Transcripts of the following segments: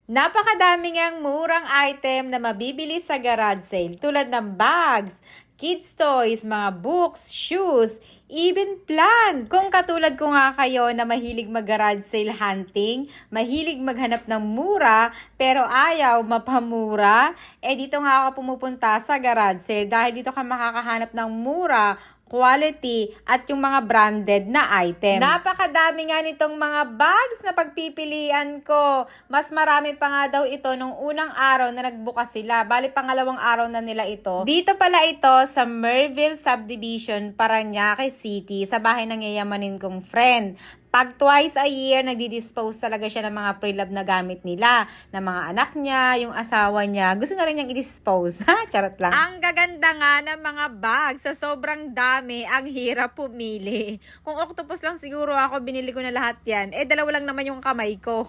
Napakadami ngang murang item na mabibili sa garage sale tulad ng bags, kids toys, mga books, shoes, even plant. Kung katulad ko nga kayo na mahilig mag-garage sale hunting, mahilig maghanap ng mura, pero ayaw mapamura, dito nga ako pumupunta sa garage sale dahil dito ka makakahanap ng mura, quality, at yung mga branded na item. Napakadami nga nitong mga bags na pagpipilian ko. Mas marami pa nga daw ito nung unang araw na nagbukas sila. Bali, pangalawang araw na nila ito. Dito pala ito sa Merville Subdivision, Parañaque City, sa bahay ng yayamanin kong friend. Pag twice a year, nagdi-dispose talaga siya ng mga pre-love na gamit nila. Ng mga anak niya, yung asawa niya. Gusto na rin niyang i-dispose. Ha? Charot lang. Ang gaganda nga ng mga bag. Sa sobrang dami, ang hirap pumili. Kung octopus lang siguro ako, binili ko na lahat yan. Dalawa lang naman yung kamay ko.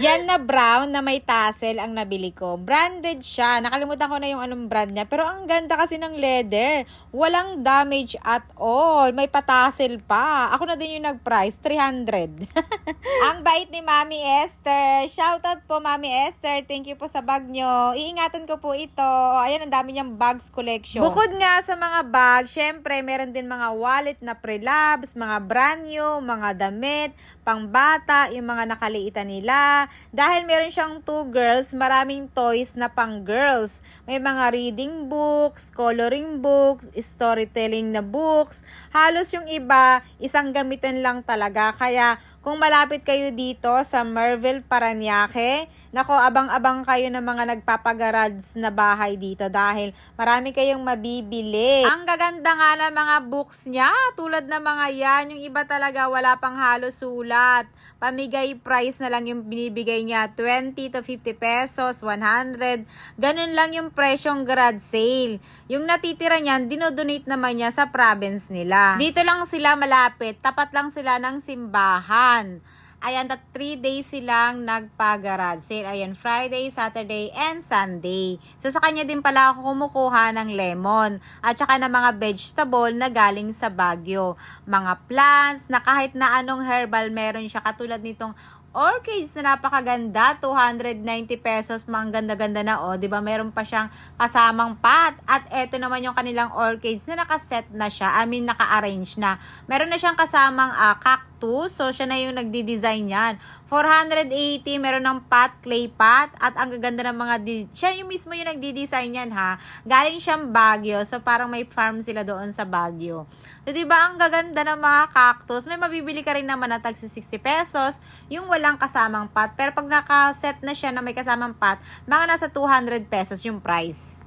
Yan na brown na may tassel ang nabili ko. Branded siya. Nakalimutan ko na yung anong brand niya. Pero ang ganda kasi ng leather. Walang damage at all. May patassel pa. Ako na din yung nag-price. 300. Ang bait ni Mami Esther. Shoutout po, Mami Esther. Thank you po sa bag nyo. Iingatan ko po ito. Ayan, ang dami niyang bags collection. Bukod nga sa mga bag, syempre, meron din mga wallet na pre-labs, mga brand new, mga damit, pangbata, yung mga nakaliitan nila. Dahil meron siyang 2 girls, maraming toys na pang girls. May mga reading books, coloring books, storytelling na books. Halos yung iba, isang gamitin lang talaga. Kaya kung malapit kayo dito sa Merville, Parañaque, nako, abang-abang kayo ng mga nagpapagarads na bahay dito dahil marami kayong mabibili. Ang gaganda nga ng mga books niya, tulad ng mga yan, yung iba talaga wala pang halos sulat. Pamigay price na lang yung binibigay niya, 20 to 50 pesos, 100. Ganun lang yung presyong garage sale. Yung natitira niyan, dinodonate naman niya sa province nila. Dito lang sila malapit, tapat lang sila ng simbahan. Ayan, 3 days silang nagpa-garage sale. Ayan, Friday, Saturday, and Sunday. So, sa kanya din pala ako kumukuha ng lemon. At saka ng mga vegetable na galing sa Baguio. Mga plants na kahit na anong herbal meron siya. Katulad nitong orchids na napakaganda, 290 pesos, mga ganda-ganda na diba? Meron pa siyang kasamang pot. At eto naman yung kanilang orchids na nakaset na siya, naka-arrange na. Meron na siyang kasamang cactus. So, siya na yung nagdi-design yan. 480, meron ng pot, clay pot, at ang gaganda ng mga, siya yung mismo yung nagdi-design yan ha. Galing siyang Baguio, so parang may farm sila doon sa Baguio. So, diba ang gaganda ng mga cactus? May mabibili ka rin naman na tag 60 pesos, yung walang kasamang pot. Pero pag nakaset na siya na may kasamang pot, mga nasa 200 pesos yung price.